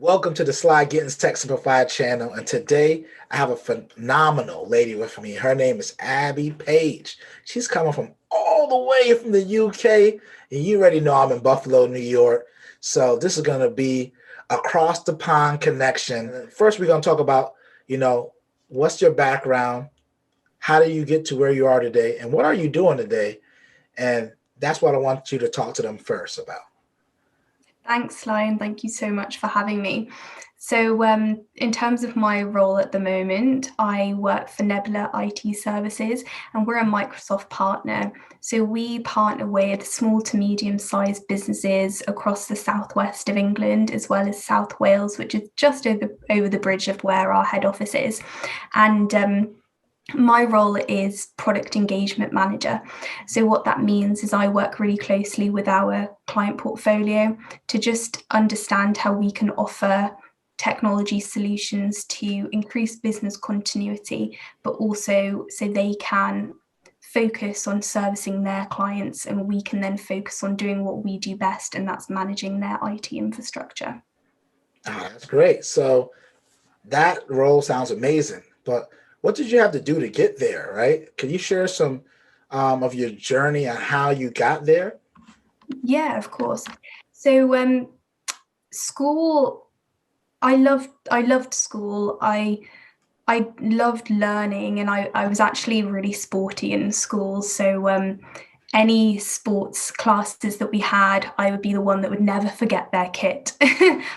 Welcome to the Slide Getting Tech Simplified channel. And today I have a phenomenal lady with me. Her name is Abby Page. She's coming from all the way from the UK. And you already know I'm in Buffalo, New York. So this is going to be across the pond connection. First, we're going to talk about, what's your background? How do you get to where you are today? And what are you doing today? And that's what I want you to talk to them first about. Thanks, Lion. Thank you so much for having me. So in terms of my role at the moment, I work for Nebula IT Services, and we're a Microsoft partner. So we partner with small to medium-sized businesses across the southwest of England, as well as South Wales, which is just over the bridge of where our head office is. And my role is product engagement manager. So what that means is I work really closely with our client portfolio to just understand how we can offer technology solutions to increase business continuity, but also so they can focus on servicing their clients, and we can then focus on doing what we do best, and that's managing their IT infrastructure. That's great. So that role sounds amazing, but what did you have to do to get there, right? Can you share some of your journey on how you got there? Yeah, of course. So school, I loved school. I loved learning, and I was actually really sporty in school. So any sports classes that we had, I would be the one that would never forget their kit.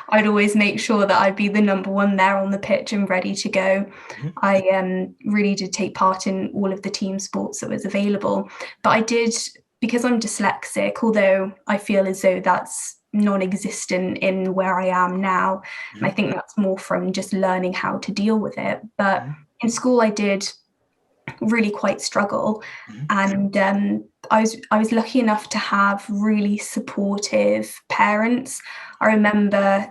I'd always make sure that I'd be the number one there on the pitch and ready to go. I really did take part in all of the team sports that was available. But I did, because I'm dyslexic, although I feel as though that's non-existent in where I am now. And I think that's more from just learning how to deal with it. But in school, I did really quite struggle. And I was lucky enough to have really supportive parents. I remember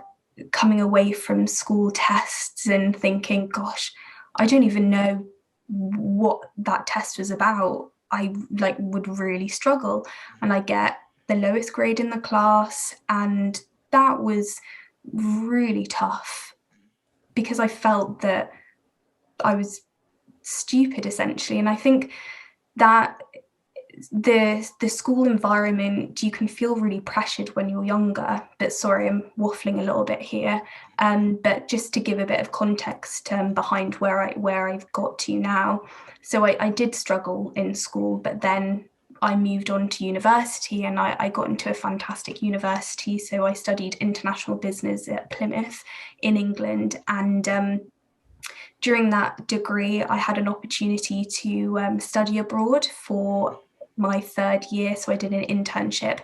coming away from school tests and thinking, gosh, I don't even know what that test was about. I would really struggle, and I get the lowest grade in the class, and that was really tough because I felt that I was stupid essentially. And I think that the school environment, you can feel really pressured when you're younger. But sorry, I'm waffling a little bit here. But just to give a bit of context behind where I've got to now. So I did struggle in school, but then I moved on to university, and I got into a fantastic university. So I studied international business at Plymouth in England, and during that degree, I had an opportunity to study abroad for my third year. So I did an internship,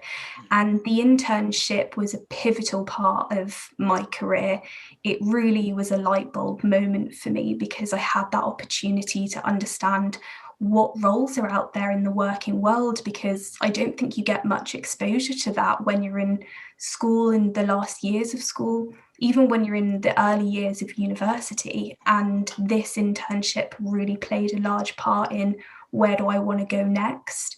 and the internship was a pivotal part of my career. It really was a light bulb moment for me because I had that opportunity to understand what roles are out there in the working world, because I don't think you get much exposure to that when you're in school, in the last years of school, even when you're in the early years of university. And this internship really played a large part in where do I want to go next?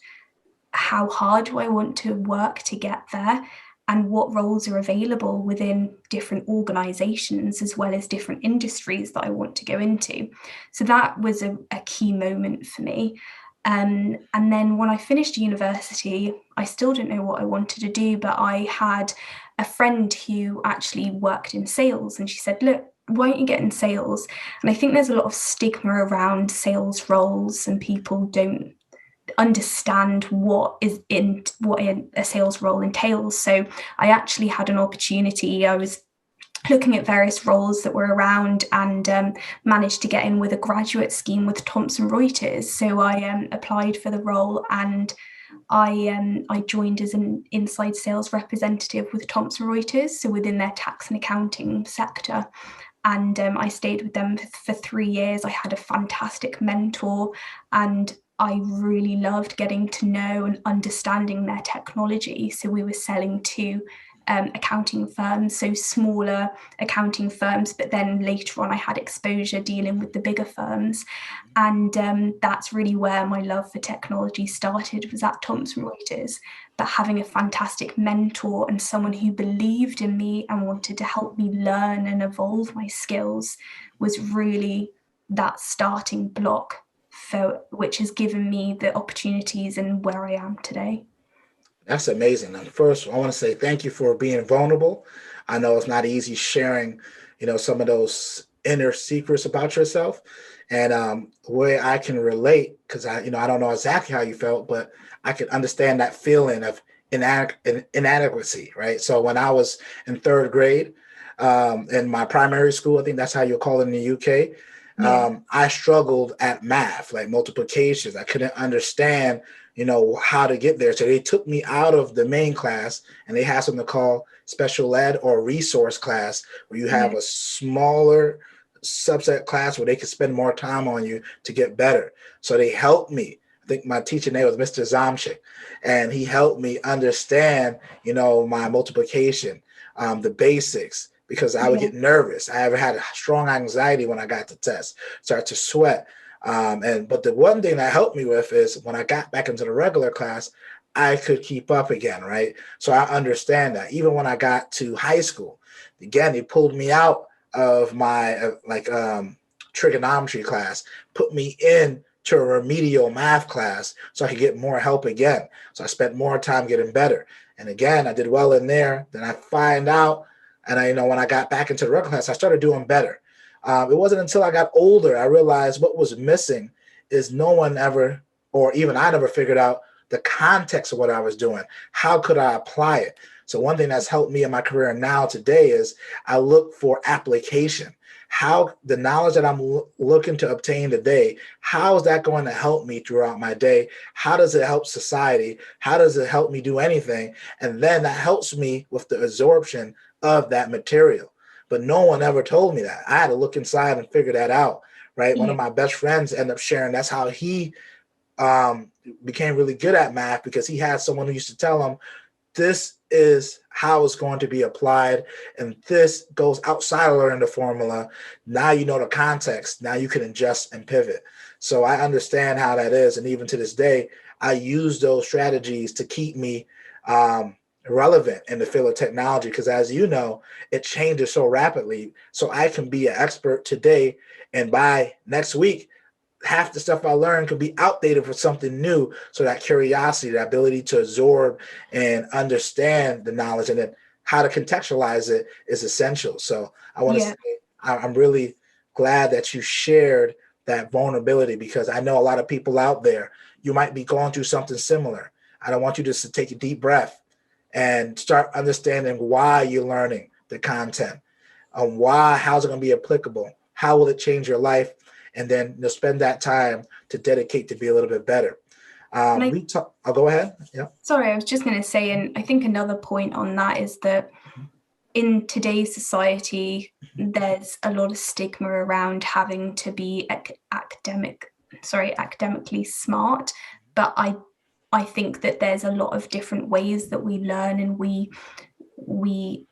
How hard do I want to work to get there? And what roles are available within different organizations as well as different industries that I want to go into. So that was a key moment for me. And then when I finished university, I still didn't know what I wanted to do, but I had a friend who actually worked in sales, and she said, look, why don't you get in sales? And I think there's a lot of stigma around sales roles, and people don't understand what a sales role entails. So I actually had an opportunity. I was looking at various roles that were around, and managed to get in with a graduate scheme with Thomson Reuters. So I applied for the role, and I joined as an inside sales representative with Thomson Reuters, so within their tax and accounting sector. And I stayed with them for 3 years. I had a fantastic mentor, and I really loved getting to know and understanding their technology. So we were selling to accounting firms, so smaller accounting firms, but then later on I had exposure dealing with the bigger firms. And that's really where my love for technology started, was at Thomson Reuters. But having a fantastic mentor and someone who believed in me and wanted to help me learn and evolve my skills was really that starting block for which has given me the opportunities and where I am today. That's amazing. And first, I want to say thank you for being vulnerable. I know it's not easy sharing, some of those inner secrets about yourself. And where I can relate, because I don't know exactly how you felt, but I can understand that feeling of inadequacy, right? So when I was in third grade, in my primary school, I think that's how you call it in the UK. Yeah. I struggled at math, like multiplications. I couldn't understand, how to get there. So they took me out of the main class and they had something called special ed or resource class, where you have Yeah. a smaller subset class where they could spend more time on you to get better. So they helped me. I think my teacher name was Mr. Zamchik, and he helped me understand, my multiplication, the basics, because I would Yeah. get nervous. I ever had a strong anxiety when I got to test, start to sweat. But the one thing that helped me with is when I got back into the regular class, I could keep up again, right? So I understand that. Even when I got to high school, again, they pulled me out of my trigonometry class, put me in to a remedial math class so I could get more help again. So I spent more time getting better. And again, I did well in there. Then I find out, and when I got back into the regular class, I started doing better. It wasn't until I got older I realized what was missing is no one ever, or even I never figured out the context of what I was doing. How could I apply it? So one thing that's helped me in my career now today is I look for application. How the knowledge that I'm looking to obtain today, how is that going to help me throughout my day? How does it help society? How does it help me do anything? And then that helps me with the absorption of that material. But no one ever told me that. I had to look inside and figure that out, right? One Yeah. of my best friends ended up sharing that's how he um, became really good at math, because he had someone who used to tell him, this is how it's going to be applied, and this goes outside of learning the formula. Now you know the context. Now you can adjust and pivot. So I understand how that is, and even to this day, I use those strategies to keep me relevant in the field of technology, because as you know, it changes so rapidly. So I can be an expert today, and by next week, half the stuff I learned could be outdated for something new. So that curiosity, that ability to absorb and understand the knowledge, and then how to contextualize it is essential. So I want to Yeah. say I'm really glad that you shared that vulnerability, because I know a lot of people out there, you might be going through something similar. I don't want you just to take a deep breath and start understanding why you're learning the content, how's it going to be applicable, how will it change your life, and then spend that time to dedicate to be a little bit better. And I'll go ahead. Yeah. sorry, I was just going to say, and I think another point on that is that in today's society, there's a lot of stigma around having to be academically smart. But I think that there's a lot of different ways that we learn and we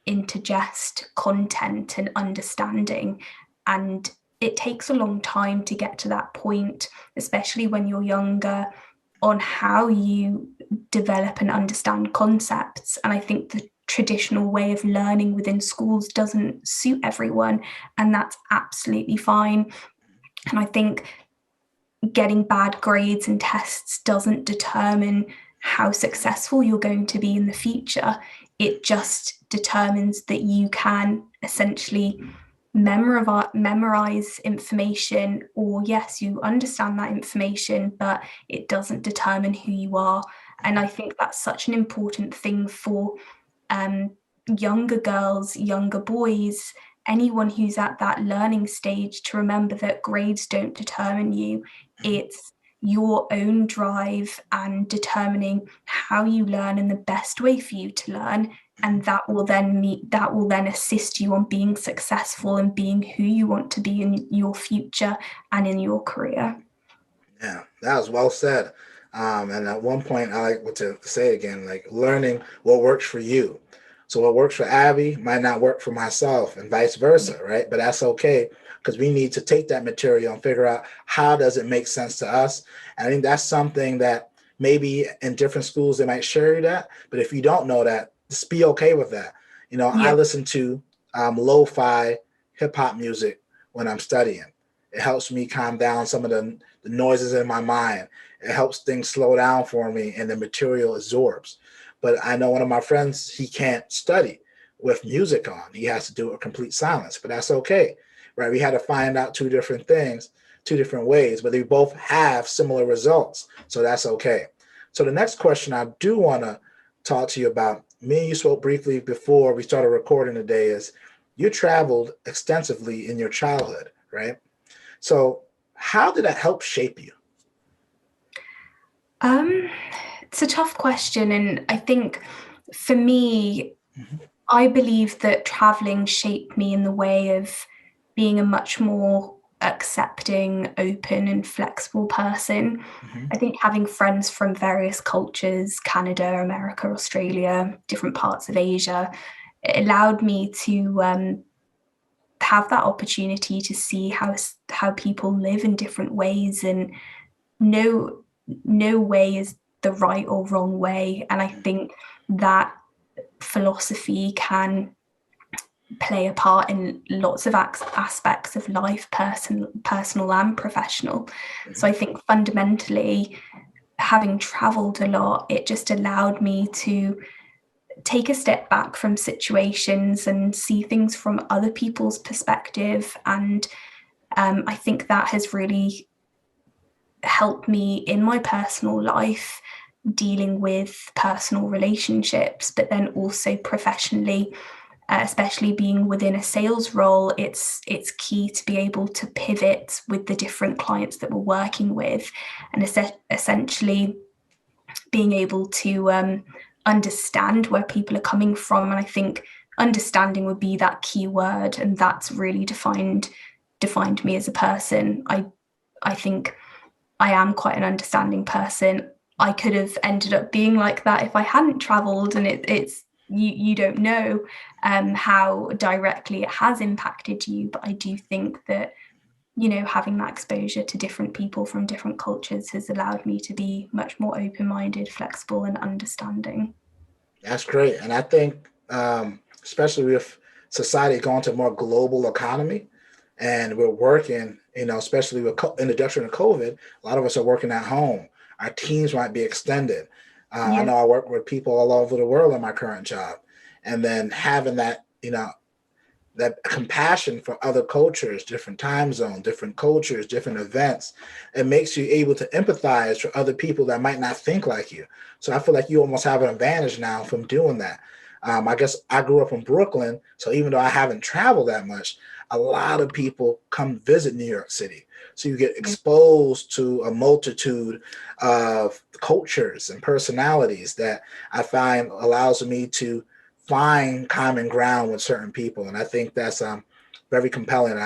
intergest content and understanding. And it takes a long time to get to that point, especially when you're younger, on how you develop and understand concepts. And I think the traditional way of learning within schools doesn't suit everyone, and that's absolutely fine. And I think getting bad grades and tests doesn't determine how successful you're going to be in the future. It just determines that you can essentially memorize information, or yes, you understand that information, but it doesn't determine who you are. And I think that's such an important thing for um, younger girls, younger boys, anyone who's at that learning stage, to remember that grades don't determine you. It's your own drive and determining how you learn and the best way for you to learn. And that will then assist you on being successful and being who you want to be in your future and in your career. Yeah, that was well said. And at one point, I like what to say again, like learning what works for you. So what works for Abby might not work for myself, and vice versa, right? But that's okay, because we need to take that material and figure out how does it make sense to us. And I think that's something that maybe in different schools they might share you that, but if you don't know that, just be okay with that. I Yeah. listen to lo-fi hip hop music when I'm studying. It helps me calm down some of the noises in my mind. It helps things slow down for me, and the material absorbs. But I know one of my friends, he can't study with music on. He has to do a complete silence, but that's okay, right? We had to find out two different things, two different ways, but they both have similar results. So that's okay. So the next question I do want to talk to you about, me and you spoke briefly before we started recording today, is you traveled extensively in your childhood, right? So how did that help shape you? Um, it's a tough question, and I think for me, Mm-hmm. I believe that traveling shaped me in the way of being a much more accepting, open, and flexible person. Mm-hmm. I think having friends from various cultures, Canada, America, Australia, different parts of Asia, it allowed me to have that opportunity to see how people live in different ways, and no no way is the right or wrong way. And I think that philosophy can play a part in lots of aspects of life, personal and professional. So Mm-hmm. I think fundamentally, having traveled a lot, it just allowed me to take a step back from situations and see things from other people's perspective. And I think that has really helped me in my personal life, dealing with personal relationships, but then also professionally, especially being within a sales role. It's key to be able to pivot with the different clients that we're working with, and essentially being able to understand where people are coming from. And I think understanding would be that key word, and that's really defined me as a person. I think I am quite an understanding person. I could have ended up being like that if I hadn't traveled, and it's you don't know how directly it has impacted you. But I do think that, having that exposure to different people from different cultures has allowed me to be much more open-minded, flexible, and understanding. That's great. And I think, especially with society going to a more global economy, and we're working, especially with introduction of COVID, a lot of us are working at home. Our teams might be extended. I Yeah. know I work with people all over the world in my current job. And then having that compassion for other cultures, different time zones, different cultures, different events. It makes you able to empathize for other people that might not think like you. So I feel like you almost have an advantage now from doing that. I guess I grew up in Brooklyn, so even though I haven't traveled that much, a lot of people come visit New York City. So you get exposed to a multitude of cultures and personalities that I find allows me to find common ground with certain people, and I think that's very compelling.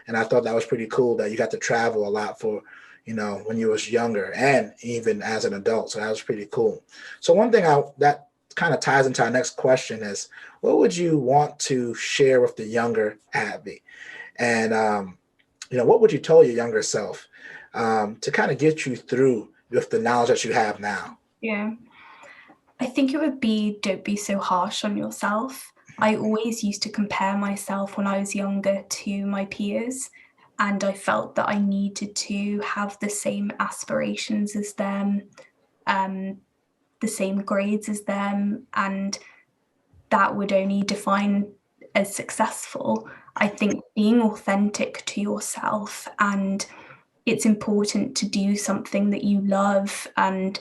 And I thought that was pretty cool that you got to travel a lot for when you was younger and even as an adult. So that was pretty cool. So one thing that kind of ties into our next question is, what would you want to share with the younger Abby, and what would you tell your younger self to kind of get you through with the knowledge that you have now? Yeah. I think it would be, don't be so harsh on yourself. I always used to compare myself when I was younger to my peers, and I felt that I needed to have the same aspirations as them, um, the same grades as them, and that would only define as successful. I think being authentic to yourself, and it's important to do something that you love. And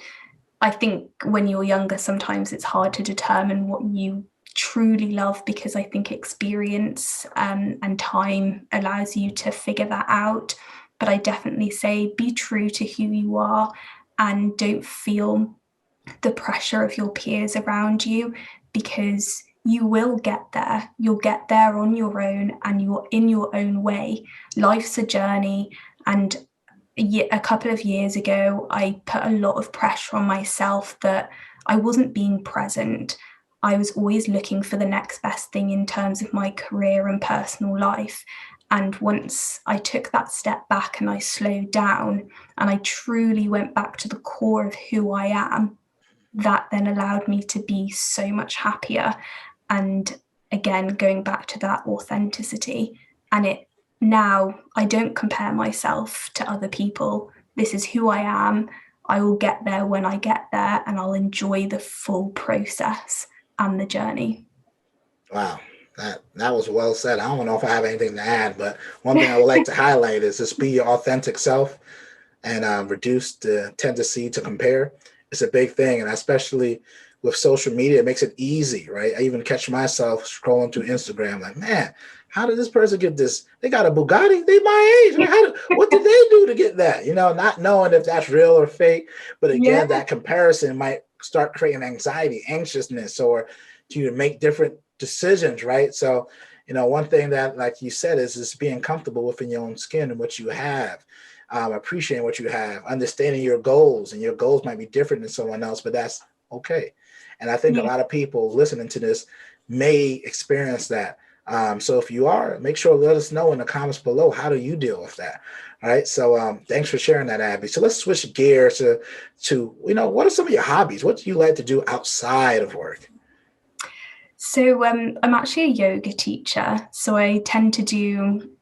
I think when you're younger, sometimes it's hard to determine what you truly love, because I think experience and time allows you to figure that out. But I definitely say be true to who you are, and don't feel the pressure of your peers around you, because you will get there. You'll get there on your own, and you're in your own way. Life's a journey. And a couple of years ago, I put a lot of pressure on myself that I wasn't being present. I was always looking for the next best thing in terms of my career and personal life. And once I took that step back and I slowed down and I truly went back to the core of who I am, that then allowed me to be so much happier. And again, going back to that authenticity, and it now I don't compare myself to other people. This is who I am. I will get there when I get there, and I'll enjoy the full process and the journey. Wow, that was well said. I don't know if I have anything to add, but one thing I would like to highlight is just be your authentic self and reduce the tendency to compare. It's a big thing, and especially with social media, it makes it easy, right? I even catch myself scrolling through Instagram, like, man, how did this person get this? They got a Bugatti. They my age. Like, what did they do to get that? Not knowing if that's real or fake. But Yeah. again, that comparison might start creating anxiety, anxiousness, or to make different decisions, right? So, one thing that, like you said, is just being comfortable within your own skin and what you have, appreciating what you have, understanding your goals, and your goals might be different than someone else, but that's okay. And I think a Yeah. lot of people listening to this may experience that. So if you are, make sure to let us know in the comments below, how do you deal with that? All right. So thanks for sharing that, Abby. So let's switch gears to what are some of your hobbies? What do you like to do outside of work? So I'm actually a yoga teacher. So I tend to do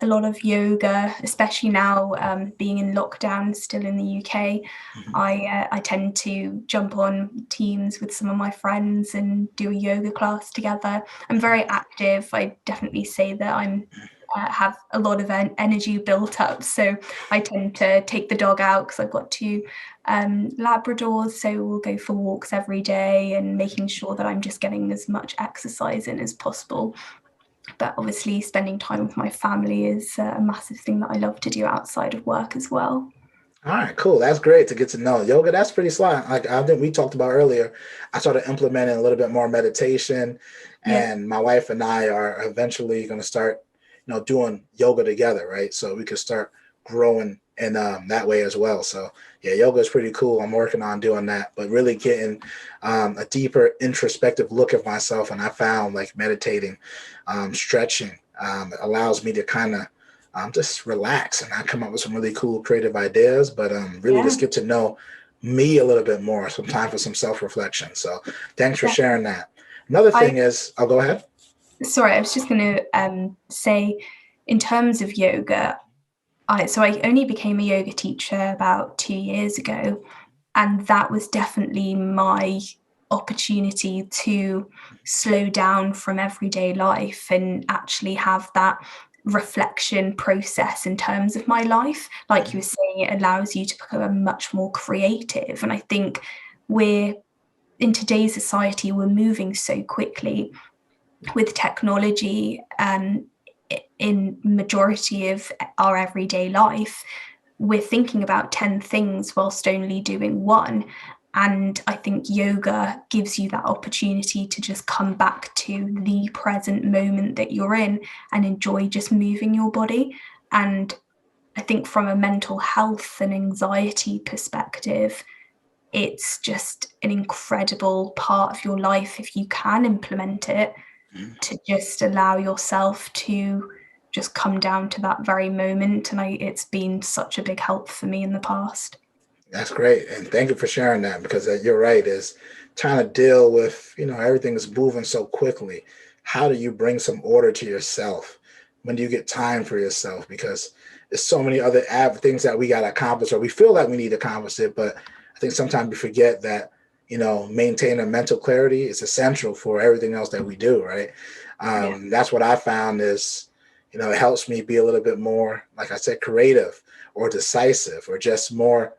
a lot of yoga, especially now being in lockdown still in the UK. Mhm. I tend to jump on Teams with some of my friends and do a yoga class together. I'm very active. I definitely say that I'm have a lot of energy built up. So I tend to take the dog out because I've got two Labradors. So we'll go for walks every day and making sure that I'm just getting as much exercise in as possible. But obviously spending time with my family is a massive thing that I love to do outside of work as well. All right, cool. That's great to get to know. Yoga, that's pretty sly. Like I think we talked about earlier, I started implementing a little bit more meditation, Yeah. and my wife and I are eventually going to start, doing yoga together, right? So we could start growing in that way as well. So yeah, yoga is pretty cool. I'm working on doing that, but really getting a deeper introspective look at myself. And I found like meditating, stretching allows me to kind of just relax, and I come up with some really cool creative ideas, but really Yeah. just get to know me a little bit more, some time for some self-reflection. So thanks for sharing that. Another I thing is, I'll go ahead. sorry, I was just going to say, in terms of yoga, I only became a yoga teacher about 2 years ago, and that was definitely my opportunity to slow down from everyday life and actually have that reflection process in terms of my life. Like you were saying, it allows you to become much more creative. And I think we're in today's society, we're moving so quickly with technology in majority of our everyday life. We're thinking about 10 things whilst only doing one. And I think yoga gives you that opportunity to just come back to the present moment that you're in and enjoy just moving your body. And I think from a mental health and anxiety perspective, it's just an incredible part of your life if you can implement it, to just allow yourself to just come down to that very moment. And it's been such a big help for me in the past. That's great, and thank you for sharing that, because you're right. Is trying to deal with everything is moving so quickly. How do you bring some order to yourself? When do you get time for yourself? Because there's so many other things that we got to accomplish, or we feel like we need to accomplish it, but I think sometimes we forget that maintaining mental clarity is essential for everything else that we do. Right. Yeah. That's what I found is it helps me be a little bit more, like I said, creative or decisive or just more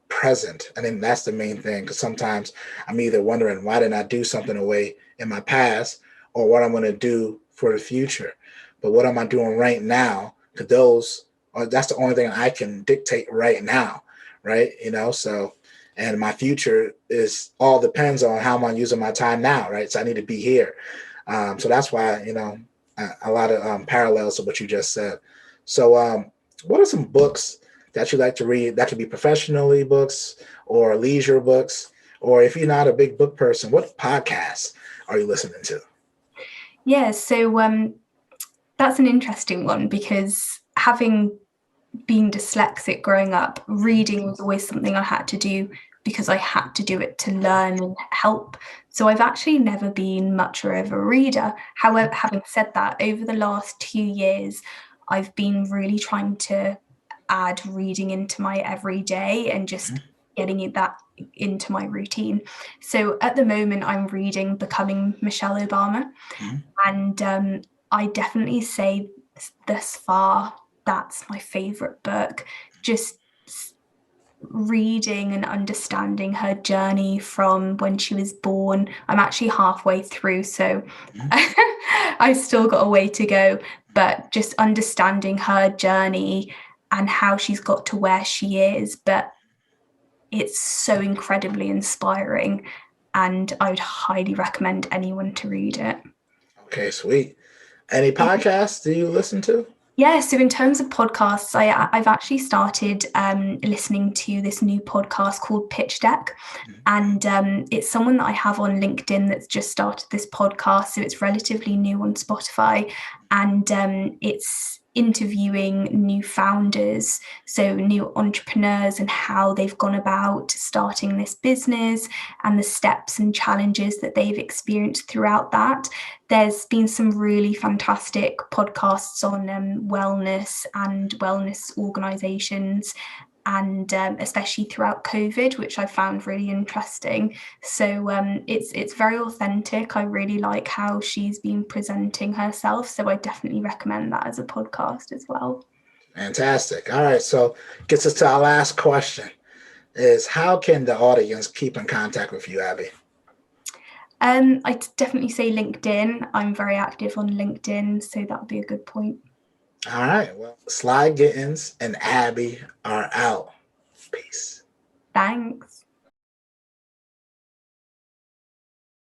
present. I think that's the main thing, because sometimes I'm either wondering why didn't I do something away in my past, or what I'm going to do for the future. But what am I doing right now? Because that's the only thing I can dictate right now, right? So, and my future is all depends on how I'm using my time now, right? So I need to be here. So that's why a lot of parallels to what you just said. So, what are some books that you like to read? That could be professionally books or leisure books. Or if you're not a big book person, what podcasts are you listening to? Yeah, so that's an interesting one, because having been dyslexic growing up, reading was always something I had to do because I had to do it to learn and help. So I've actually never been much of a reader. However, having said that, over the last 2 years, I've been really trying to add reading into my everyday and just getting that into my routine. So at the moment, I'm reading Becoming Michelle Obama, and I definitely say thus far that's my favorite book. Just reading and understanding her journey from when she was born. I'm actually halfway through, so I've still got a way to go, but just understanding her journey and how she's got to where she is. But it's so incredibly inspiring, and I would highly recommend anyone to read it. Okay, sweet. Any podcasts do you listen to? Yeah, so in terms of podcasts, I've actually started listening to this new podcast called Pitch Deck, and it's someone that I have on LinkedIn that's just started this podcast, so it's relatively new on Spotify, and it's interviewing new founders, so new entrepreneurs, and how they've gone about starting this business and the steps and challenges that they've experienced throughout that. There's been some really fantastic podcasts on wellness and wellness organizations, and especially throughout COVID, which I found really interesting. So it's very authentic. I really like how she's been presenting herself. So I definitely recommend that as a podcast as well. Fantastic. All right, so gets us to our last question is how can the audience keep in contact with you, Abby? I'd definitely say LinkedIn. I'm very active on LinkedIn, so that would be a good point. All right, well, Sly Gittins and Abby are out. Peace. Thanks.